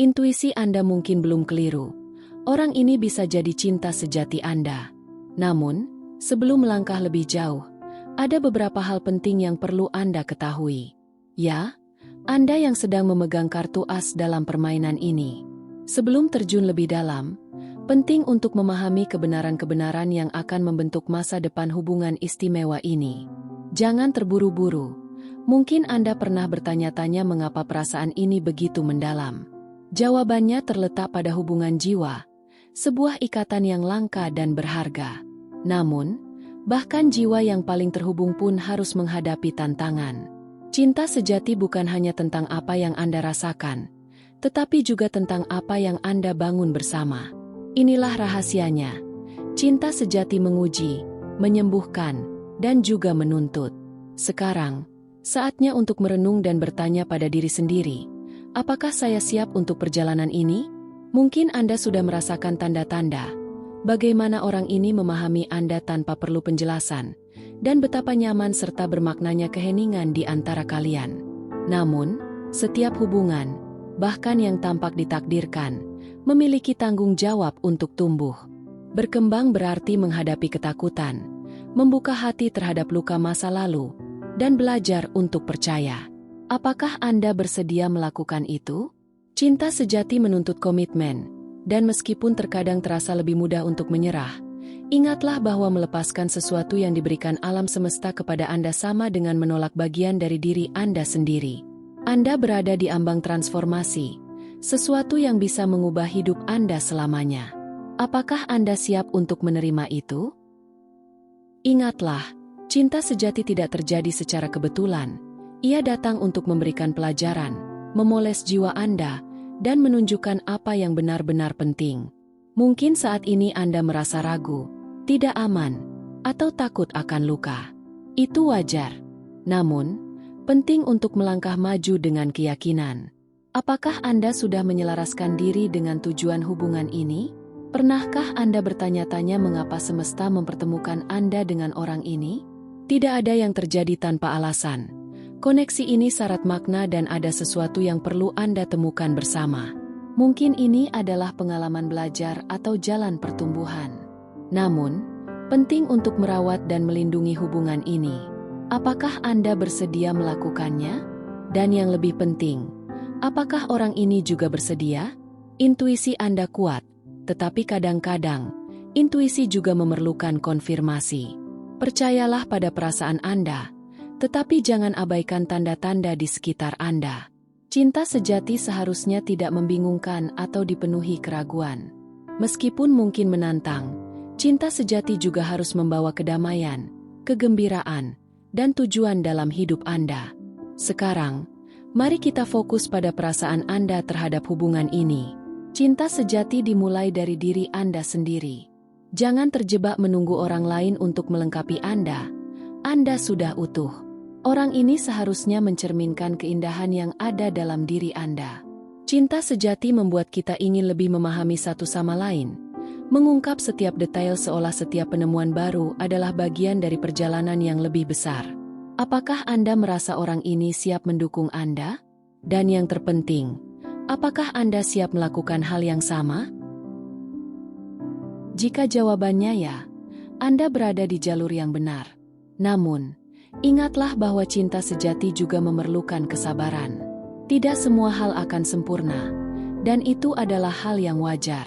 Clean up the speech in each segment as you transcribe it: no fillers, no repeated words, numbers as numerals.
Intuisi Anda mungkin belum keliru. Orang ini bisa jadi cinta sejati Anda. Namun, sebelum melangkah lebih jauh, ada beberapa hal penting yang perlu Anda ketahui. Ya, Anda yang sedang memegang kartu as dalam permainan ini. Sebelum terjun lebih dalam, penting untuk memahami kebenaran-kebenaran yang akan membentuk masa depan hubungan istimewa ini. Jangan terburu-buru. Mungkin Anda pernah bertanya-tanya mengapa perasaan ini begitu mendalam. Jawabannya terletak pada hubungan jiwa, sebuah ikatan yang langka dan berharga. Namun, bahkan jiwa yang paling terhubung pun harus menghadapi tantangan. Cinta sejati bukan hanya tentang apa yang Anda rasakan, tetapi juga tentang apa yang Anda bangun bersama. Inilah rahasianya. Cinta sejati menguji, menyembuhkan, dan juga menuntut. Sekarang, saatnya untuk merenung dan bertanya pada diri sendiri, apakah saya siap untuk perjalanan ini? Mungkin Anda sudah merasakan tanda-tanda, bagaimana orang ini memahami Anda tanpa perlu penjelasan, dan betapa nyaman serta bermaknanya keheningan di antara kalian. Namun, setiap hubungan, bahkan yang tampak ditakdirkan, memiliki tanggung jawab untuk tumbuh. Berkembang berarti menghadapi ketakutan, membuka hati terhadap luka masa lalu, dan belajar untuk percaya. Apakah Anda bersedia melakukan itu? Cinta sejati menuntut komitmen, dan meskipun terkadang terasa lebih mudah untuk menyerah, ingatlah bahwa melepaskan sesuatu yang diberikan alam semesta kepada Anda sama dengan menolak bagian dari diri Anda sendiri. Anda berada di ambang transformasi, sesuatu yang bisa mengubah hidup Anda selamanya. Apakah Anda siap untuk menerima itu? Ingatlah, cinta sejati tidak terjadi secara kebetulan. Ia datang untuk memberikan pelajaran, memoles jiwa Anda, dan menunjukkan apa yang benar-benar penting. Mungkin saat ini Anda merasa ragu, tidak aman, atau takut akan luka. Itu wajar. Namun, penting untuk melangkah maju dengan keyakinan. Apakah Anda sudah menyelaraskan diri dengan tujuan hubungan ini? Pernahkah Anda bertanya-tanya mengapa semesta mempertemukan Anda dengan orang ini? Tidak ada yang terjadi tanpa alasan. Koneksi ini syarat makna dan ada sesuatu yang perlu Anda temukan bersama. Mungkin ini adalah pengalaman belajar atau jalan pertumbuhan. Namun, penting untuk merawat dan melindungi hubungan ini. Apakah Anda bersedia melakukannya? Dan yang lebih penting, apakah orang ini juga bersedia? Intuisi Anda kuat, tetapi kadang-kadang, intuisi juga memerlukan konfirmasi. Percayalah pada perasaan Anda, tetapi jangan abaikan tanda-tanda di sekitar Anda. Cinta sejati seharusnya tidak membingungkan atau dipenuhi keraguan. Meskipun mungkin menantang, cinta sejati juga harus membawa kedamaian, kegembiraan, dan tujuan dalam hidup Anda. Sekarang, mari kita fokus pada perasaan Anda terhadap hubungan ini. Cinta sejati dimulai dari diri Anda sendiri. Jangan terjebak menunggu orang lain untuk melengkapi Anda. Anda sudah utuh. Orang ini seharusnya mencerminkan keindahan yang ada dalam diri Anda. Cinta sejati membuat kita ingin lebih memahami satu sama lain, mengungkap setiap detail seolah setiap penemuan baru adalah bagian dari perjalanan yang lebih besar. Apakah Anda merasa orang ini siap mendukung Anda? Dan yang terpenting, apakah Anda siap melakukan hal yang sama? Jika jawabannya ya, Anda berada di jalur yang benar. Namun, ingatlah bahwa cinta sejati juga memerlukan kesabaran. Tidak semua hal akan sempurna, dan itu adalah hal yang wajar.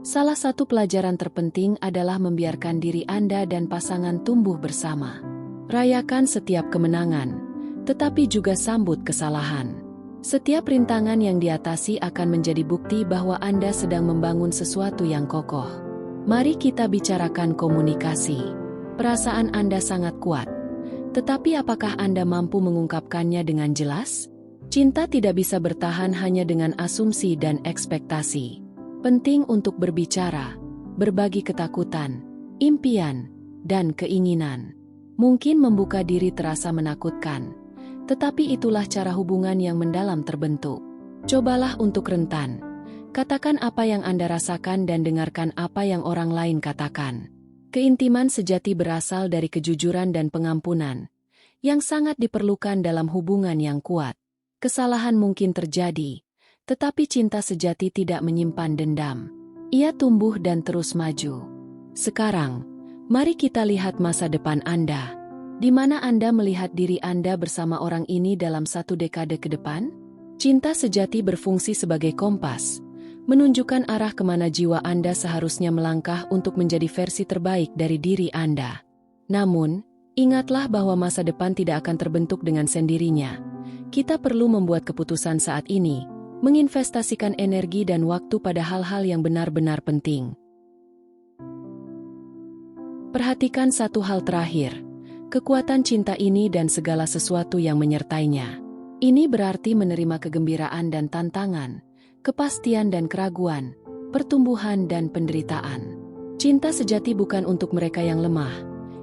Salah satu pelajaran terpenting adalah membiarkan diri Anda dan pasangan tumbuh bersama. Rayakan setiap kemenangan, tetapi juga sambut kesalahan. Setiap rintangan yang diatasi akan menjadi bukti bahwa Anda sedang membangun sesuatu yang kokoh. Mari kita bicarakan komunikasi. Perasaan Anda sangat kuat. Tetapi apakah Anda mampu mengungkapkannya dengan jelas? Cinta tidak bisa bertahan hanya dengan asumsi dan ekspektasi. Penting untuk berbicara, berbagi ketakutan, impian, dan keinginan. Mungkin membuka diri terasa menakutkan, tetapi itulah cara hubungan yang mendalam terbentuk. Cobalah untuk rentan. Katakan apa yang Anda rasakan dan dengarkan apa yang orang lain katakan. Keintiman sejati berasal dari kejujuran dan pengampunan, yang sangat diperlukan dalam hubungan yang kuat. Kesalahan mungkin terjadi, Tetapi cinta sejati tidak menyimpan dendam. Ia tumbuh dan terus maju. Sekarang, mari kita lihat masa depan Anda. Di mana Anda melihat diri Anda bersama orang ini dalam 1 dekade ke depan? Cinta sejati berfungsi sebagai kompas, menunjukkan arah kemana jiwa Anda seharusnya melangkah untuk menjadi versi terbaik dari diri Anda. Namun, ingatlah bahwa masa depan tidak akan terbentuk dengan sendirinya. Kita perlu membuat keputusan saat ini, menginvestasikan energi dan waktu pada hal-hal yang benar-benar penting. Perhatikan satu hal terakhir, kekuatan cinta ini dan segala sesuatu yang menyertainya. Ini berarti menerima kegembiraan dan tantangan, kepastian dan keraguan, pertumbuhan dan penderitaan. Cinta sejati bukan untuk mereka yang lemah.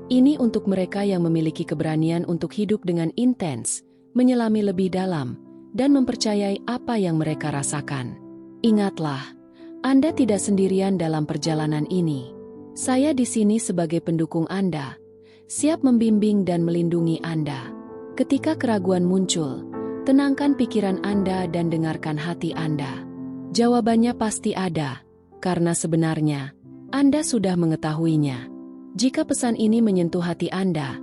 Ini untuk mereka yang memiliki keberanian untuk hidup dengan intens, menyelami lebih dalam, dan mempercayai apa yang mereka rasakan. Ingatlah, Anda tidak sendirian dalam perjalanan ini. Saya di sini sebagai pendukung Anda, siap membimbing dan melindungi Anda. Ketika keraguan muncul, tenangkan pikiran Anda dan dengarkan hati Anda. Jawabannya pasti ada, karena sebenarnya Anda sudah mengetahuinya. Jika pesan ini menyentuh hati Anda,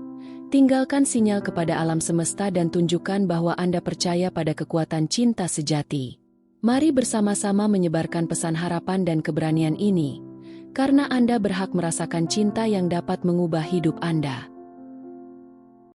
tinggalkan sinyal kepada alam semesta dan tunjukkan bahwa Anda percaya pada kekuatan cinta sejati. Mari bersama-sama menyebarkan pesan harapan dan keberanian ini, karena Anda berhak merasakan cinta yang dapat mengubah hidup Anda.